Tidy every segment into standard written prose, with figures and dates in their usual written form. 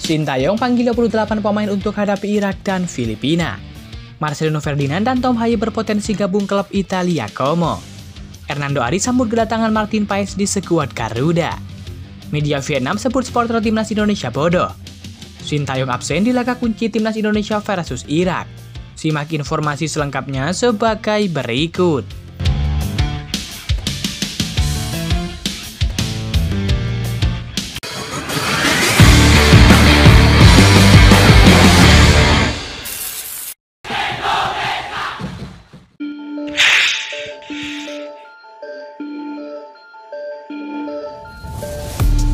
Sintayong panggil 28 pemain untuk hadapi Irak dan Filipina. Marcelino Ferdinand dan Tom Haye berpotensi gabung klub Italia Como. Hernando Ari sambut kedatangan Martin Paes di skuad Garuda. Media Vietnam sebut supporter timnas Indonesia bodoh. Sintayong absen di laga kunci timnas Indonesia versus Irak. Simak informasi selengkapnya sebagai berikut.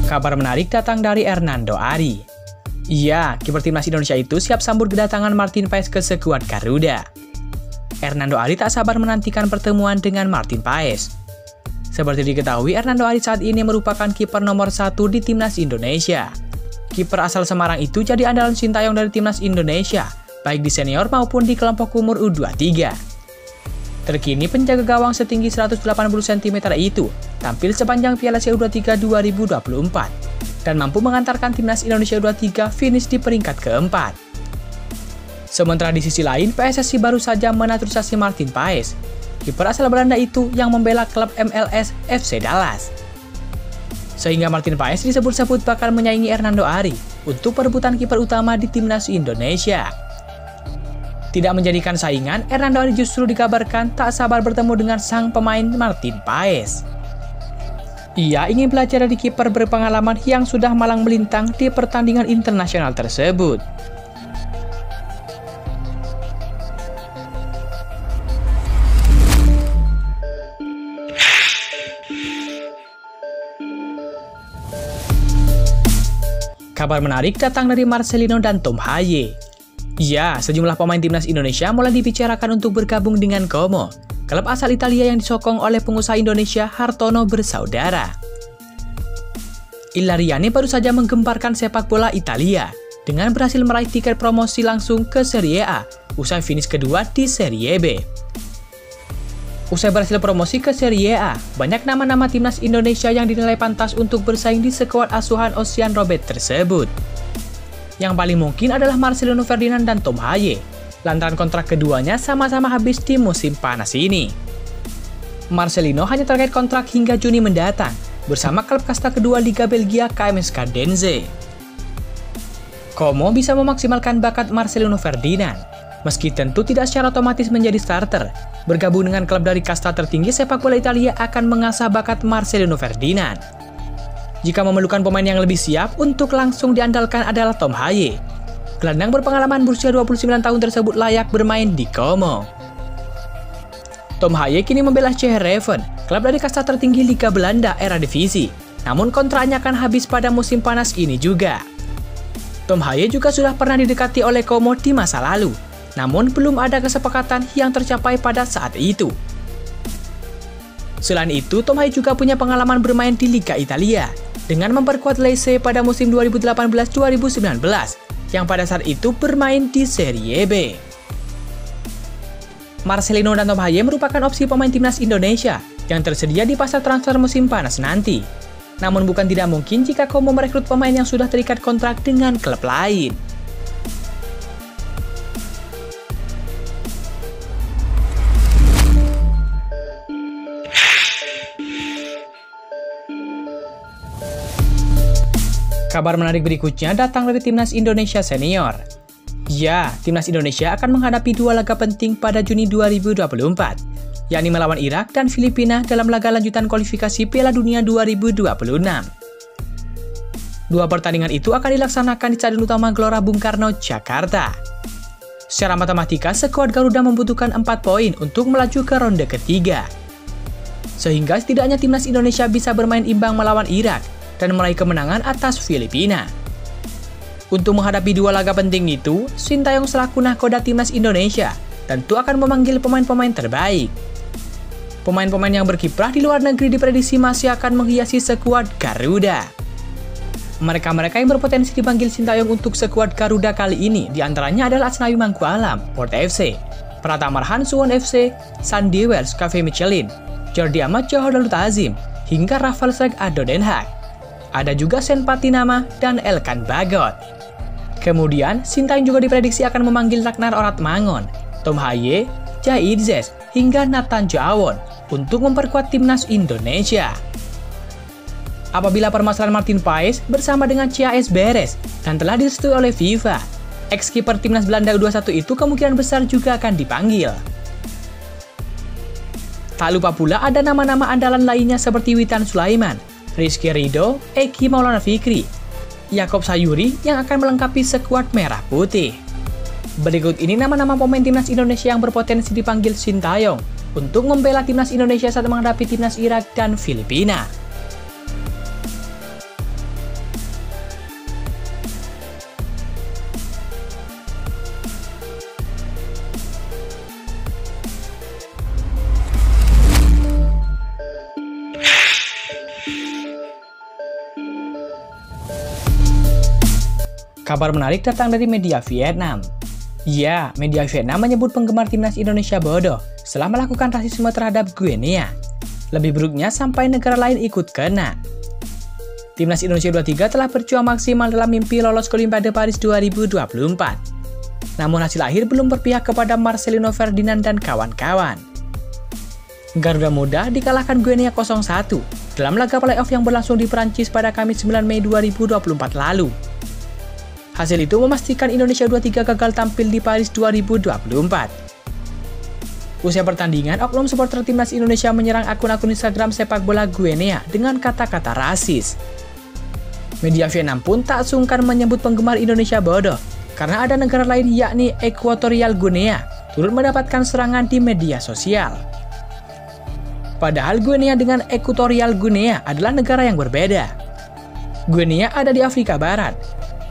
Kabar menarik datang dari Hernando Ari. Iya, kiper timnas Indonesia itu siap sambut kedatangan Martin Paes ke skuad Garuda. Hernando Ari tak sabar menantikan pertemuan dengan Martin Paes. Seperti diketahui, Hernando Ari saat ini merupakan kiper nomor 1 di timnas Indonesia. Kiper asal Semarang itu jadi andalan Sintayong dari timnas Indonesia, baik di senior maupun di kelompok umur U23. Terkini penjaga gawang setinggi 180 cm itu tampil sepanjang Piala Asia U23 2024 dan mampu mengantarkan timnas Indonesia U23 finish di peringkat keempat. Sementara di sisi lain, PSSI baru saja menaturalisasi Martin Paes, kiper asal Belanda itu yang membela klub MLS FC Dallas. Sehingga Martin Paes disebut-sebut bakal menyaingi Hernando Ari untuk perebutan kiper utama di timnas Indonesia. Tidak menjadikan saingan, Hernando Ari justru dikabarkan tak sabar bertemu dengan sang pemain Martin Paes. Ia ingin belajar dari kiper berpengalaman yang sudah malang melintang di pertandingan internasional tersebut. Kabar menarik datang dari Marcelino dan Tom Haye. Ya, sejumlah pemain timnas Indonesia mulai dibicarakan untuk bergabung dengan Como, klub asal Italia yang disokong oleh pengusaha Indonesia Hartono bersaudara. Ilariani baru saja menggemparkan sepak bola Italia dengan berhasil meraih tiket promosi langsung ke Serie A usai finish kedua di Serie B. Usai berhasil promosi ke Serie A, banyak nama-nama timnas Indonesia yang dinilai pantas untuk bersaing di skuad asuhan Ocean Robert tersebut. Yang paling mungkin adalah Marcelino Ferdinand dan Tom Haye, lantaran kontrak keduanya sama-sama habis di musim panas ini. Marcelino hanya terkait kontrak hingga Juni mendatang, bersama klub kasta kedua Liga Belgia KMSK Denze. Como bisa memaksimalkan bakat Marcelino Ferdinand, meski tentu tidak secara otomatis menjadi starter. Bergabung dengan klub dari kasta tertinggi sepak bola Italia akan mengasah bakat Marcelino Ferdinand. Jika memerlukan pemain yang lebih siap, untuk langsung diandalkan adalah Tom Haye. Gelandang berpengalaman berusia 29 tahun tersebut layak bermain di Como. Tom Haye kini membela CR7, klub dari kasta tertinggi Liga Belanda Eredivisie. Namun kontraknya akan habis pada musim panas ini juga. Tom Haye juga sudah pernah didekati oleh Como di masa lalu, namun belum ada kesepakatan yang tercapai pada saat itu. Selain itu, Tom Haye juga punya pengalaman bermain di Liga Italia dengan memperkuat Lecce pada musim 2018-2019 yang pada saat itu bermain di Serie B. Marcelino dan Tom Haye merupakan opsi pemain timnas Indonesia yang tersedia di pasar transfer musim panas nanti. Namun bukan tidak mungkin jika Como merekrut pemain yang sudah terikat kontrak dengan klub lain. Kabar menarik berikutnya datang dari timnas Indonesia senior. Ya, timnas Indonesia akan menghadapi dua laga penting pada Juni 2024, yakni melawan Irak dan Filipina dalam laga lanjutan kualifikasi Piala Dunia 2026. Dua pertandingan itu akan dilaksanakan di Stadion Utama Gelora Bung Karno, Jakarta. Secara matematika, skuad Garuda membutuhkan 4 poin untuk melaju ke ronde ketiga. Sehingga setidaknya timnas Indonesia bisa bermain imbang melawan Irak dan meraih kemenangan atas Filipina. Untuk menghadapi dua laga penting itu, Sintayong selaku nahkoda timnas Indonesia tentu akan memanggil pemain-pemain terbaik. Pemain-pemain yang berkiprah di luar negeri diprediksi masih akan menghiasi skuad Garuda. Mereka-mereka yang berpotensi dipanggil Sintayong untuk skuad Garuda kali ini diantaranya adalah Asnawi Mangkualam, Port FC, Pratama Arhan, Suwon FC, Sandy Wells, Cafe Michelin, Jordi Amat, Johor Darul Ta'zim, hingga Rafael Strijk, Ado Den Haag. Ada juga Sen Patinama dan Elkan Bagot. Kemudian, Sintayong juga diprediksi akan memanggil Ragnar Oratmangun, Tom Haye, Jai Idzes, hingga Nathan Jawon untuk memperkuat timnas Indonesia. Apabila permasalahan Martin Paes bersama dengan Ciaes beres dan telah direstui oleh FIFA, ex-kiper timnas Belanda U21 itu kemungkinan besar juga akan dipanggil. Tak lupa pula ada nama-nama andalan lainnya seperti Witan Sulaiman, Rizky Ridho, Eki Maulana Fikri, Yaakob Sayuri yang akan melengkapi skuad merah putih. Berikut ini nama-nama pemain timnas Indonesia yang berpotensi dipanggil Sintayong untuk membela timnas Indonesia saat menghadapi timnas Irak dan Filipina. Kabar menarik datang dari media Vietnam. Ya, media Vietnam menyebut penggemar timnas Indonesia bodoh setelah melakukan rasisme terhadap Guinea. Lebih buruknya sampai negara lain ikut kena. Timnas Indonesia U23 telah berjuang maksimal dalam mimpi lolos ke Olimpiade Paris 2024. Namun hasil akhir belum berpihak kepada Marcelino Ferdinand dan kawan-kawan. Garuda Muda dikalahkan Guinea 0-1 dalam laga playoff yang berlangsung di Prancis pada Kamis 9 Mei 2024 lalu. Hasil itu memastikan Indonesia U23 gagal tampil di Paris 2024. Usai pertandingan, oknum supporter timnas Indonesia menyerang akun-akun Instagram sepak bola Guinea dengan kata-kata rasis. Media Vietnam pun tak sungkan menyebut penggemar Indonesia bodoh karena ada negara lain yakni Equatorial Guinea turut mendapatkan serangan di media sosial. Padahal Guinea dengan Equatorial Guinea adalah negara yang berbeda. Guinea ada di Afrika Barat,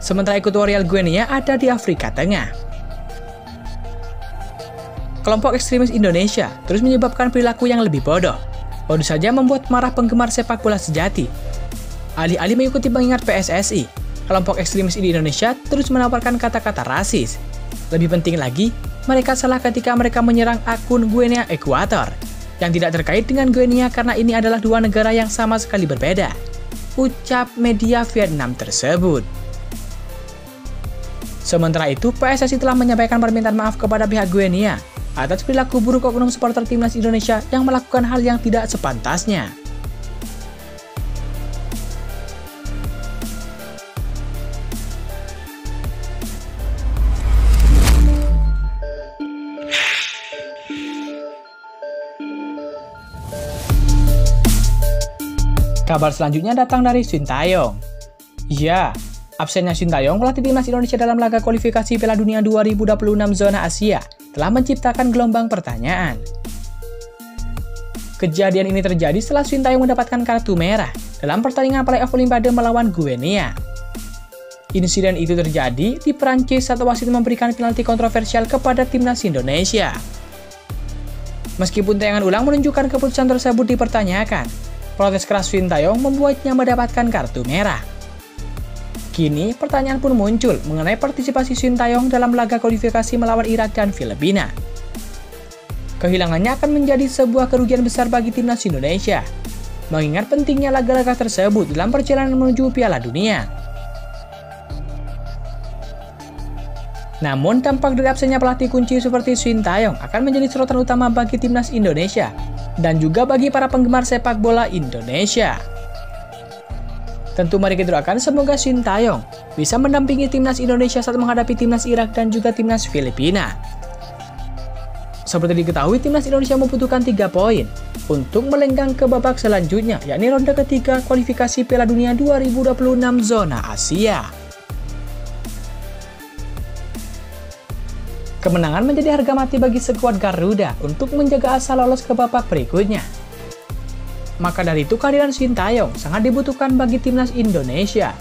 sementara Equatorial Guinea ada di Afrika Tengah. Kelompok ekstremis Indonesia terus menyebabkan perilaku yang lebih bodoh, baru saja membuat marah penggemar sepak bola sejati. Alih-alih mengikuti pengingat PSSI, kelompok ekstremis di Indonesia terus menawarkan kata-kata rasis. Lebih penting lagi, mereka salah ketika mereka menyerang akun Guinea Ekuator, yang tidak terkait dengan Guinea karena ini adalah dua negara yang sama sekali berbeda, ucap media Vietnam tersebut. Sementara itu, PSSI telah menyampaikan permintaan maaf kepada pihak Guinea atas perilaku buruk oknum supporter timnas Indonesia yang melakukan hal yang tidak sepantasnya. Kabar selanjutnya datang dari Sintayong. Ya, absennya Sintayong pelatih timnas Indonesia dalam laga kualifikasi Piala Dunia 2026 zona Asia telah menciptakan gelombang pertanyaan. Kejadian ini terjadi setelah Sintayong mendapatkan kartu merah dalam pertandingan playoff Olimpiade melawan Guinea. Insiden itu terjadi di Prancis saat wasit memberikan penalti kontroversial kepada timnas Indonesia. Meskipun tayangan ulang menunjukkan keputusan tersebut dipertanyakan, protes keras Sintayong membuatnya mendapatkan kartu merah. Kini, pertanyaan pun muncul mengenai partisipasi Sintayong dalam laga kualifikasi melawan Irak dan Filipina. Kehilangannya akan menjadi sebuah kerugian besar bagi timnas Indonesia, mengingat pentingnya laga-laga tersebut dalam perjalanan menuju Piala Dunia. Namun, dampak dari absennya pelatih kunci seperti Sintayong akan menjadi sorotan utama bagi timnas Indonesia dan juga bagi para penggemar sepak bola Indonesia. Tentu mari kita doakan semoga Sintayong bisa mendampingi timnas Indonesia saat menghadapi timnas Irak dan juga timnas Filipina. Seperti diketahui, timnas Indonesia membutuhkan 3 poin untuk melenggang ke babak selanjutnya, yakni ronde ketiga kualifikasi Piala Dunia 2026 zona Asia. Kemenangan menjadi harga mati bagi skuad Garuda untuk menjaga asa lolos ke babak berikutnya. Maka dari itu kehadiran Sintayong sangat dibutuhkan bagi timnas Indonesia